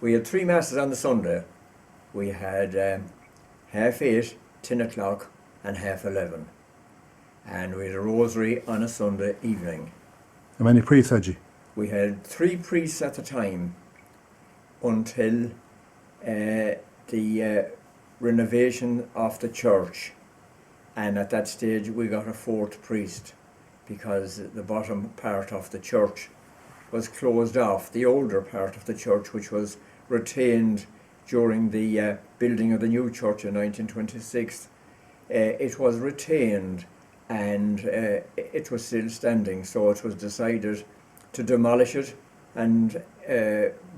We had 3 masses on the Sunday. We had 8:30, 10 o'clock and 11:30. And we had a rosary on a Sunday evening. How many priests had you? We had 3 priests at the time until the renovation of the church. And at that stage we got a 4th priest because the bottom part of the church was closed off. The older part of the church, which was retained during the building of the new church in 1926, it was retained and it was still standing, so it was decided to demolish it and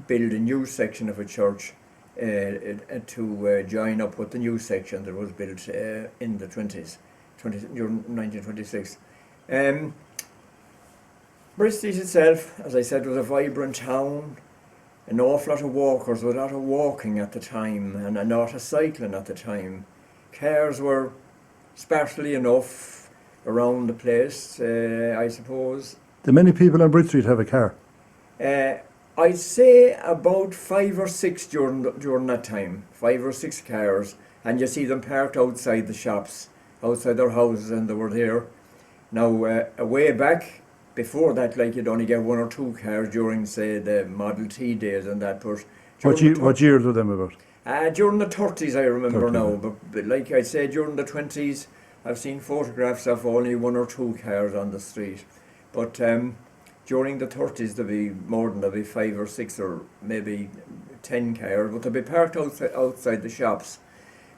build a new section of a church to join up with the new section that was built in the 20s, during 1926. Bristol itself, as I said, was a vibrant town. An awful lot of walkers, a lot of walking at the time, and a lot of cycling at the time. Cars were sparsely enough around the place, I suppose. Do many people on Bridge Street have a car? I'd say about 5 or 6 during that time. 5 or 6 cars, and you see them parked outside the shops, outside their houses, and they were there. Now, way back, before that, like, you'd only get 1 or 2 cars during, say, the Model T days and that, but... What years were them about? During the 30s, I remember 30s. now, but like I'd say, during the 20s, I've seen photographs of only 1 or 2 cars on the street. But during the 30s, there'd be 5 or 6 or maybe 10 cars, but they'd be parked outside the shops.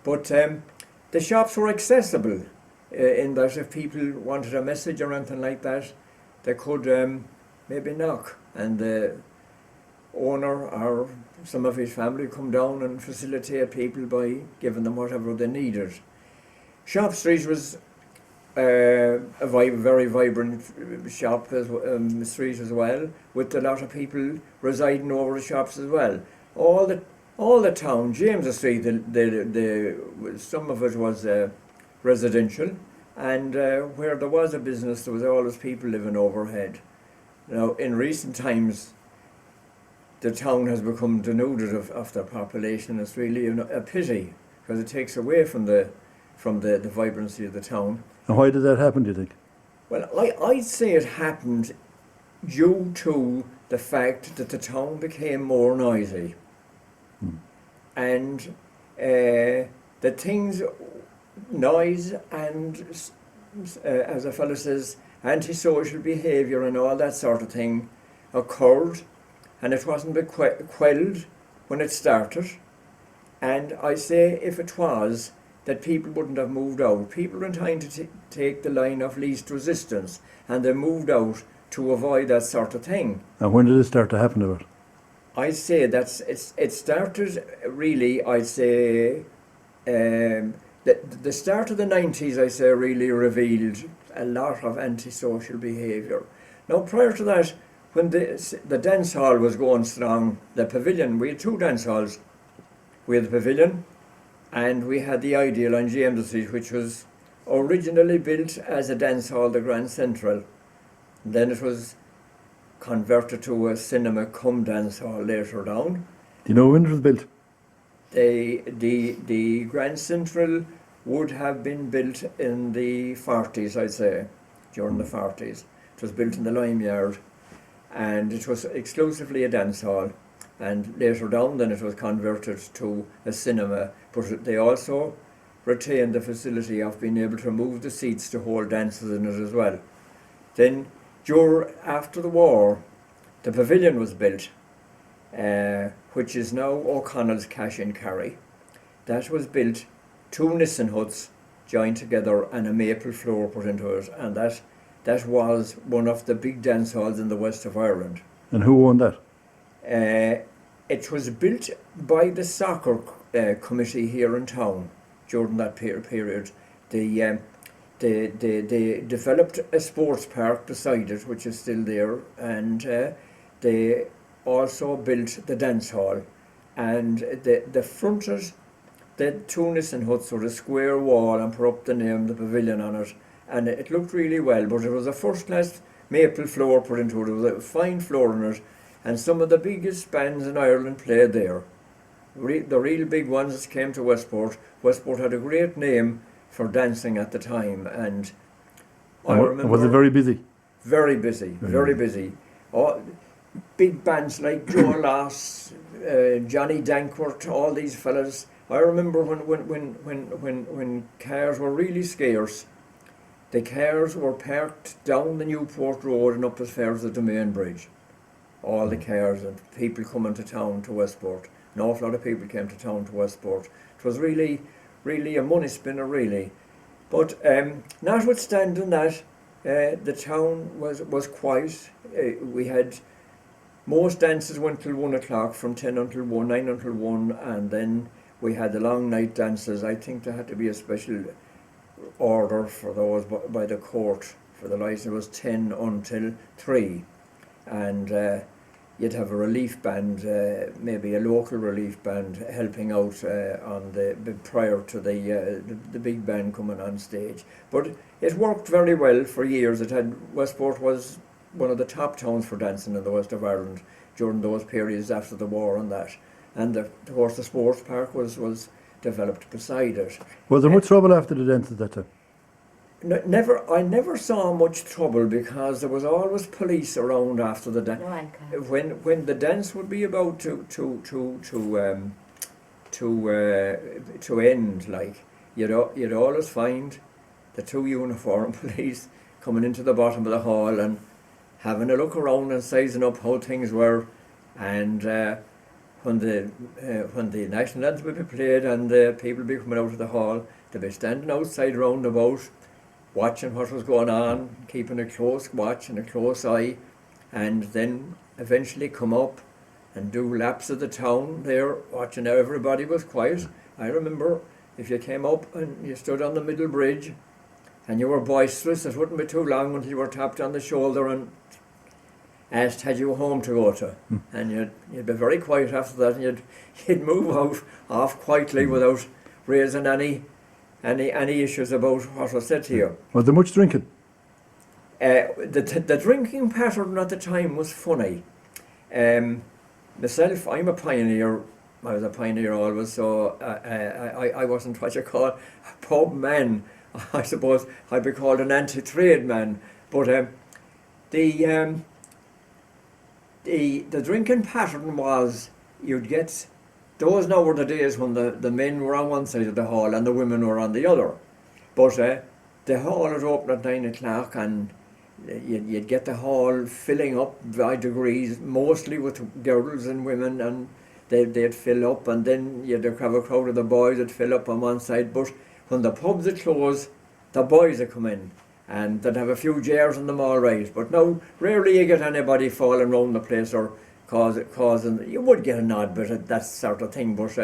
But the shops were accessible in that if people wanted a message or anything like that, they could maybe knock, and the owner or some of his family come down and facilitate people by giving them whatever they needed. Shop Street was a very vibrant street as well, with a lot of people residing over the shops as well. All the town, James Street, some of it was residential, and where there was a business, there was always people living overhead. Now, in recent times, the town has become denuded of their population. It's really a pity, because it takes away from the vibrancy of the town. And why did that happen, do you think? Well, I'd say it happened due to the fact that the town became more noisy. And the things, noise and, as a fellow says, antisocial behaviour and all that sort of thing occurred, and it wasn't quelled when it started. And I say if it was, that people wouldn't have moved out. People were trying to take the line of least resistance, and they moved out to avoid that sort of thing. And when did it start to happen about? I'd say it started really, I'd say, the start of the 90s, I say, really revealed a lot of antisocial behaviour. Now, prior to that, when the dance hall was going strong, the Pavilion, we had 2 dance halls. We had the Pavilion, and we had the Ideal on James Street, which was originally built as a dance hall, the Grand Central. Then it was converted to a cinema cum dance hall later down. Do you know when it was built? The Grand Central would have been built in the 40s, I'd say, during the 40s. It was built in the Lime Yard, and it was exclusively a dance hall. And later down, then it was converted to a cinema, but they also retained the facility of being able to move the seats to hold dances in it as well. Then, after the war, the Pavilion was built, which is now O'Connell's Cash and Carry. That was built, 2 Nissen huts joined together and a maple floor put into it, and that was one of the big dance halls in the west of Ireland. And who owned that? It was built by the soccer committee here in town during that period. They developed a sports park beside it, which is still there, and they also built the dance hall. And the fronted the 2 Nissen huts with a square wall and put up the name, the Pavilion, on it, and it looked really well, but it was a first-class maple floor put into it. It was a fine floor in it. and some of the biggest bands in Ireland played there. The real big ones came to Westport. Westport had a great name for dancing at the time, and I remember... Was it very busy? Very busy, very busy. Oh, big bands like Joe Loss, Johnny Dankworth, all these fellas. I remember when cars were really scarce, the cars were parked down the Newport Road and up as far as the Domain Bridge. All the cars and people coming to town to Westport. An awful lot of people came to town to Westport. It was really a money spinner, really. But notwithstanding that, the town was quiet. We had most dances went till 1 o'clock, from 10 until 1, 9 until 1, and then we had the long night dances. I think there had to be a special order for those by the court for the license. It was 10 until 3, and you'd have a relief band, maybe a local relief band, helping out on prior to the big band coming on stage. But it worked very well for years. Westport was one of the top towns for dancing in the west of Ireland during those periods after the war and that. And of course the sports park was developed beside it. Was there much trouble after the dance at that time? I never saw much trouble, because there was always police around after the dance. When the dance would be about to end, like you'd always find the 2 uniformed police coming into the bottom of the hall and having a look around and sizing up how things were, and when the national anthem would be played and the people would be coming out of the hall, they'd be standing outside round about, watching what was going on, keeping a close watch and a close eye, and then eventually come up and do laps of the town there, watching how everybody was quiet. I remember if you came up and you stood on the middle bridge and you were boisterous, it wouldn't be too long until you were tapped on the shoulder and asked had you home to go to. And you'd be very quiet after that, and you'd move off quietly without raising any issues about what was said to you. Was there much drinking? The drinking pattern at the time was funny. Myself, I'm a pioneer. I was a pioneer always, so I wasn't what you call a pub man. I suppose I'd be called an anti-trade man. But the drinking pattern was, you'd get... Those now were the days when the men were on one side of the hall and the women were on the other. But the hall would open at 9 o'clock, and you'd get the hall filling up by degrees, mostly with girls and women, and they'd fill up, and then you'd have a crowd of the boys that fill up on one side. But when the pubs would close, the boys would come in, and they'd have a few jars in them all right. But now, rarely you get anybody falling round the place or causing, you would get a nod bit of that sort of thing, but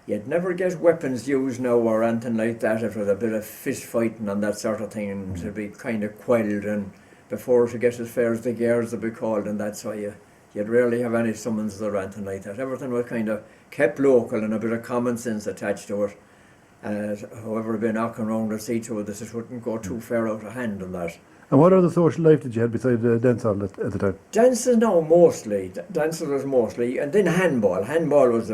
you'd never get weapons used now or anything like that. If there was a bit of fist fighting and that sort of thing, and to be kind of quelled, and before to get as far as the guards would be called, and that's why you'd rarely have any summonses or anything like that. Everything was kind of kept local and a bit of common sense attached to it. However, it'd be knocking around to see to it that it wouldn't go too far out of hand and that. And what other social life did you have besides the dance hall at the time? Dances now mostly. Dances was mostly, and then handball. Handball was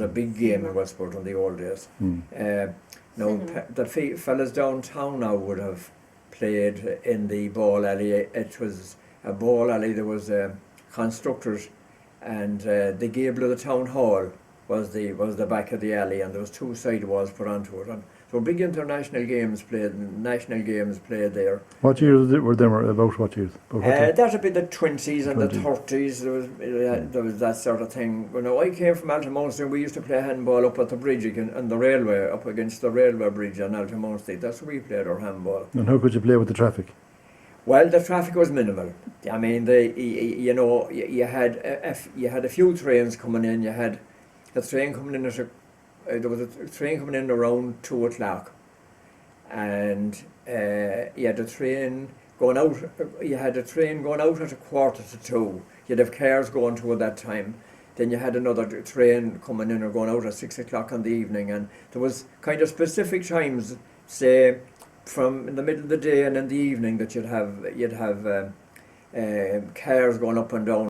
a big game in Westport in the old days. The fellas downtown now would have played in the ball alley. It was a ball alley. There was constructors, and the gable of the town hall was the back of the alley, and there was 2 side walls put onto it. And so big international games played, national games played there. What years were there? About what years? That would be the 20s and the 30s. There was that sort of thing. When I came from Altamonster, we used to play handball up at the bridge and the railway, up against the railway bridge on Altamonster. That's where we played our handball. And how could you play with the traffic? Well, the traffic was minimal. I mean, you had a few trains coming in. You had a train coming in there was a train coming in around 2 o'clock, and you had a train going out. You had a train going out at 1:45. You'd have cars going to at that time. Then you had another train coming in or going out at 6 o'clock in the evening, and there was kind of specific times, say from in the middle of the day and in the evening, that you'd have cars going up and down.